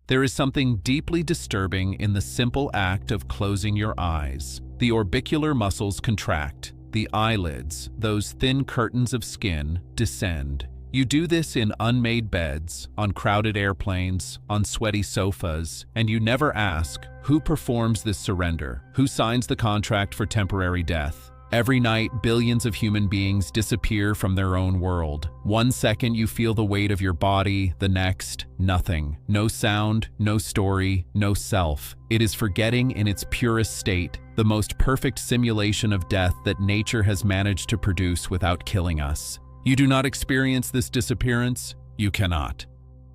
There is something deeply disturbing in the simple act of closing your eyes. The orbicular muscles contract. The eyelids, those thin curtains of skin, descend. You do this in unmade beds, on crowded airplanes, on sweaty sofas, and you never ask, who performs this surrender? Who signs the contract for temporary death? Every night, billions of human beings disappear from their own world. 1 second you feel the weight of your body, the next, nothing. No sound, no story, no self. It is forgetting in its purest state, the most perfect simulation of death that nature has managed to produce without killing us. You do not experience this disappearance? You cannot.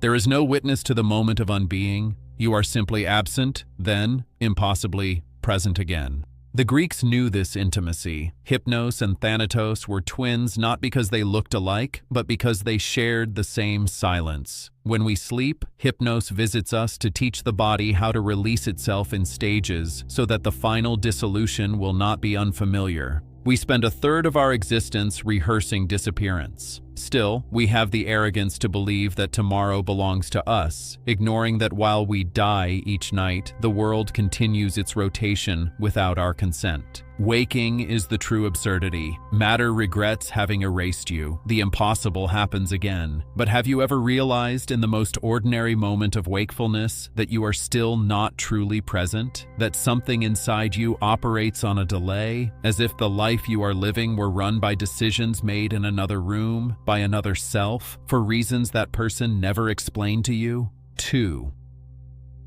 There is no witness to the moment of unbeing. You are simply absent, then, impossibly, present again. The Greeks knew this intimacy. Hypnos and Thanatos were twins not because they looked alike, but because they shared the same silence. When we sleep, Hypnos visits us to teach the body how to release itself in stages so that the final dissolution will not be unfamiliar. We spend a third of our existence rehearsing disappearance. Still, we have the arrogance to believe that tomorrow belongs to us, ignoring that while we die each night, the world continues its rotation without our consent. Waking is the true absurdity. Matter regrets having erased you. The impossible happens again. But have you ever realized in the most ordinary moment of wakefulness that you are still not truly present? That something inside you operates on a delay, as if the life you are living were run by decisions made in another room, by another self, for reasons that person never explained to you? 2.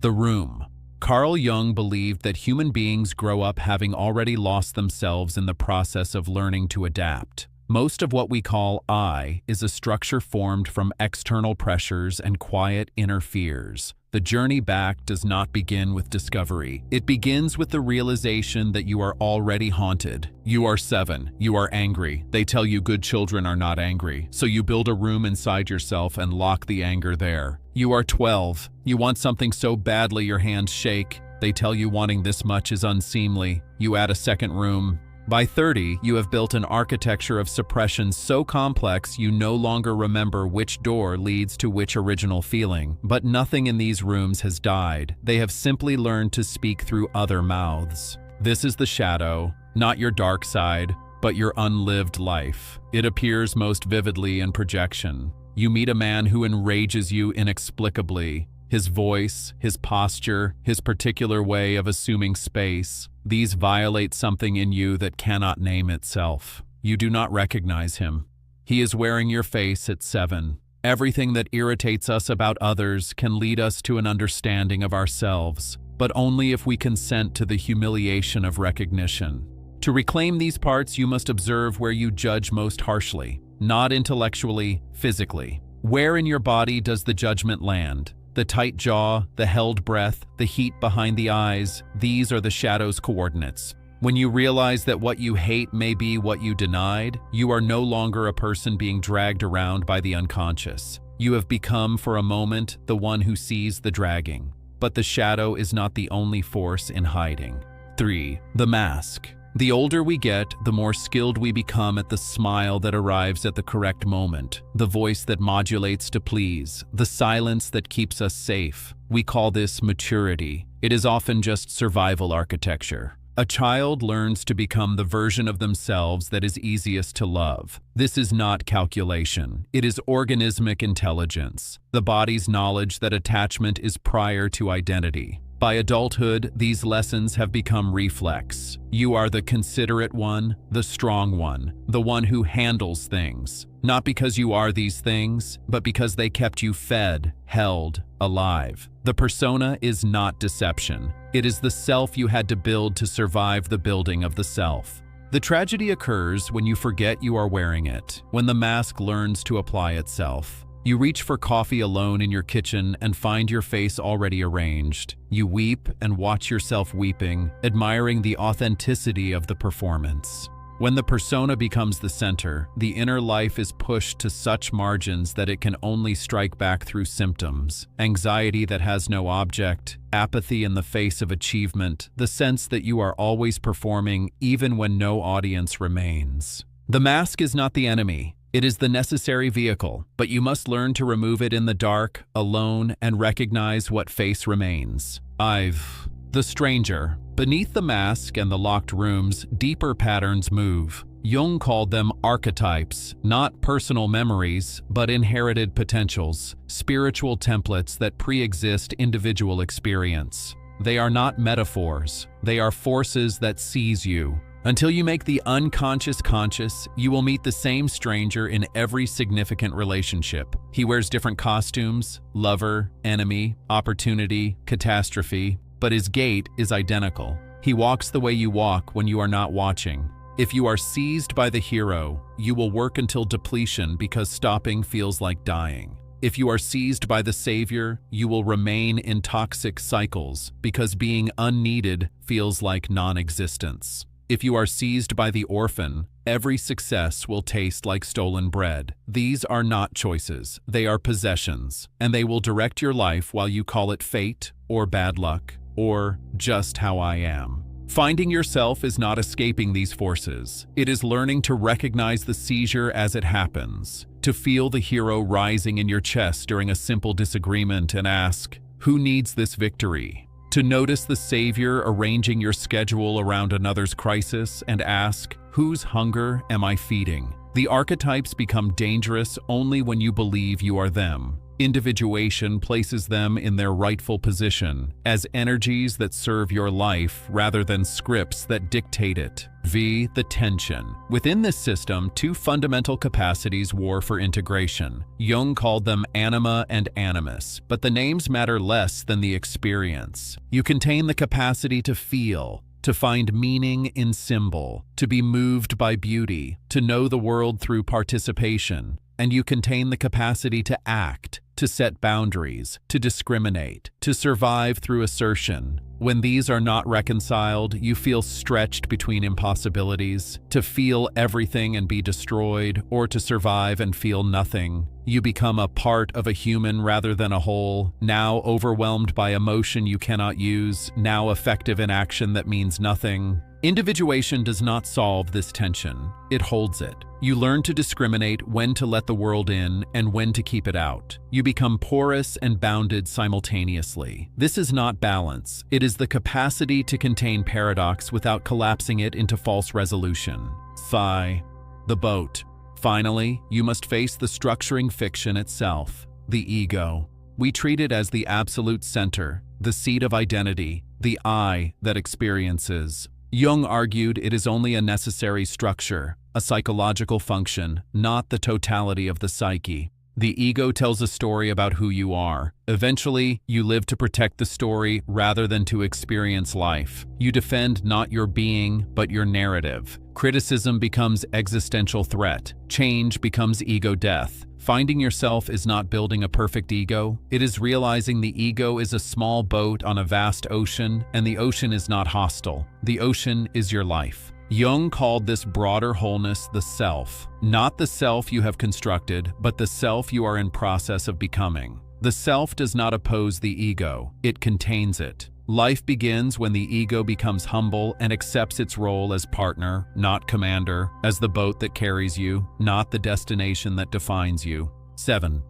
The room. Carl Jung believed that human beings grow up having already lost themselves in the process of learning to adapt. Most of what we call I is a structure formed from external pressures and quiet inner fears. The journey back does not begin with discovery. It begins with the realization that you are already haunted. You are 7. You are angry. They tell you good children are not angry, so you build a room inside yourself and lock the anger there. You are 12. You want something so badly your hands shake. They tell you wanting this much is unseemly. You add a second room. By 30, you have built an architecture of suppression so complex you no longer remember which door leads to which original feeling. But nothing in these rooms has died. They have simply learned to speak through other mouths. This is the shadow, not your dark side, but your unlived life. It appears most vividly in projection. You meet a man who enrages you inexplicably. His voice, his posture, his particular way of assuming space, these violate something in you that cannot name itself. You do not recognize him. He is wearing your face at 7. Everything that irritates us about others can lead us to an understanding of ourselves, but only if we consent to the humiliation of recognition. To reclaim these parts, you must observe where you judge most harshly, not intellectually, physically. Where in your body does the judgment land? The tight jaw, the held breath, the heat behind the eyes, these are the shadow's coordinates. When you realize that what you hate may be what you denied, you are no longer a person being dragged around by the unconscious. You have become, for a moment, the one who sees the dragging. But the shadow is not the only force in hiding. 3. The mask. The older we get, the more skilled we become at the smile that arrives at the correct moment, the voice that modulates to please, the silence that keeps us safe. We call this maturity. It is often just survival architecture. A child learns to become the version of themselves that is easiest to love. This is not calculation. It is organismic intelligence, the body's knowledge that attachment is prior to identity. By adulthood, these lessons have become reflex. You are the considerate one, the strong one, the one who handles things. Not because you are these things, but because they kept you fed, held, alive. The persona is not deception. It is the self you had to build to survive the building of the self. The tragedy occurs when you forget you are wearing it, when the mask learns to apply itself. You reach for coffee alone in your kitchen and find your face already arranged. You weep and watch yourself weeping, admiring the authenticity of the performance. When the persona becomes the center, the inner life is pushed to such margins that it can only strike back through symptoms. Anxiety that has no object, apathy in the face of achievement, the sense that you are always performing even when no audience remains. The mask is not the enemy. It is the necessary vehicle, but you must learn to remove it in the dark, alone, and recognize what face remains. The stranger. Beneath the mask and the locked rooms, deeper patterns move. Jung called them archetypes, not personal memories, but inherited potentials, spiritual templates that pre-exist individual experience. They are not metaphors, they are forces that seize you. Until you make the unconscious conscious, you will meet the same stranger in every significant relationship. He wears different costumes: lover, enemy, opportunity, catastrophe, but his gait is identical. He walks the way you walk when you are not watching. If you are seized by the hero, you will work until depletion because stopping feels like dying. If you are seized by the savior, you will remain in toxic cycles because being unneeded feels like non-existence. If you are seized by the orphan, every success will taste like stolen bread. These are not choices, they are possessions, and they will direct your life while you call it fate, or bad luck, or just how I am. Finding yourself is not escaping these forces. It is learning to recognize the seizure as it happens, to feel the hero rising in your chest during a simple disagreement and ask, who needs this victory? To notice the savior arranging your schedule around another's crisis and ask, whose hunger am I feeding? The archetypes become dangerous only when you believe you are them. Individuation places them in their rightful position, as energies that serve your life rather than scripts that dictate it. The tension. Within this system, two fundamental capacities war for integration. Jung called them anima and animus, but the names matter less than the experience. You contain the capacity to feel, to find meaning in symbol, to be moved by beauty, to know the world through participation, and you contain the capacity to act, to set boundaries, to discriminate, to survive through assertion. When these are not reconciled, you feel stretched between impossibilities, to feel everything and be destroyed, or to survive and feel nothing. You become a part of a human rather than a whole, now overwhelmed by emotion you cannot use, now effective in action that means nothing. Individuation does not solve this tension, it holds it. You learn to discriminate when to let the world in and when to keep it out. You become porous and bounded simultaneously. This is not balance, it is the capacity to contain paradox without collapsing it into false resolution. The boat. Finally, you must face the structuring fiction itself, the ego. We treat it as the absolute center, the seat of identity, the I that experiences. Jung argued it is only a necessary structure, a psychological function, not the totality of the psyche. The ego tells a story about who you are. Eventually, you live to protect the story rather than to experience life. You defend not your being, but your narrative. Criticism becomes existential threat. Change becomes ego death. Finding yourself is not building a perfect ego. It is realizing the ego is a small boat on a vast ocean, and the ocean is not hostile. The ocean is your life. Jung called this broader wholeness the self. Not the self you have constructed, but the self you are in process of becoming. The self does not oppose the ego, it contains it. Life begins when the ego becomes humble and accepts its role as partner, not commander, as the boat that carries you, not the destination that defines you. 7.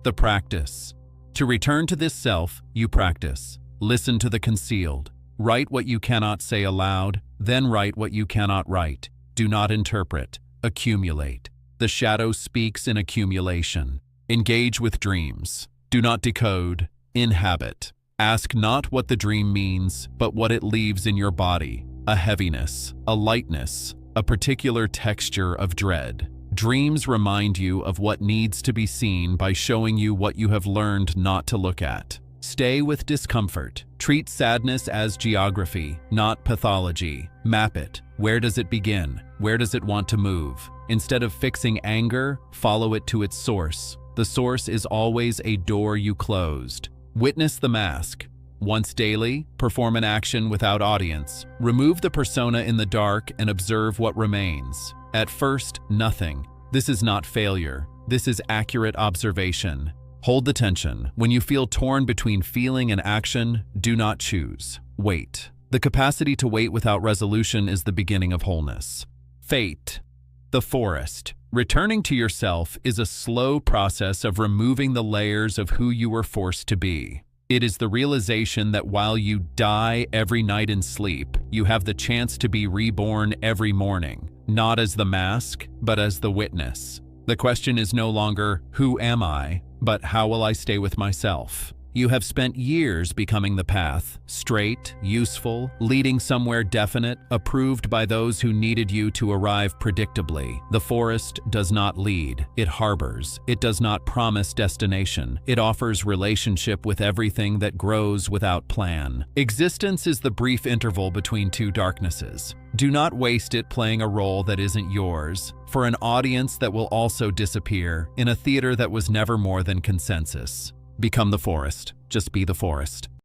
The practice. To return to this self, you practice. Listen to the concealed. Write what you cannot say aloud, then write what you cannot write. Do not interpret. Accumulate. The shadow speaks in accumulation. Engage with dreams. Do not decode. Inhabit. Ask not what the dream means, but what it leaves in your body. A heaviness, a lightness, a particular texture of dread. Dreams remind you of what needs to be seen by showing you what you have learned not to look at. Stay with discomfort. Treat sadness as geography, not pathology. Map it. Where does it begin? Where does it want to move? Instead of fixing anger, follow it to its source. The source is always a door you closed. Witness the mask. Once daily, perform an action without audience. Remove the persona in the dark and observe what remains. At first, nothing. This is not failure. This is accurate observation. Hold the tension. When you feel torn between feeling and action, do not choose. Wait. The capacity to wait without resolution is the beginning of wholeness. Fate. The forest. Returning to yourself is a slow process of removing the layers of who you were forced to be. It is the realization that while you die every night in sleep, you have the chance to be reborn every morning, not as the mask, but as the witness. The question is no longer, who am I, but how will I stay with myself? You have spent years becoming the path, straight, useful, leading somewhere definite, approved by those who needed you to arrive predictably. The forest does not lead, it harbors. It does not promise destination. It offers relationship with everything that grows without plan. Existence is the brief interval between two darknesses. Do not waste it playing a role that isn't yours, for an audience that will also disappear, in a theater that was never more than consensus. Become the forest. Just be the forest.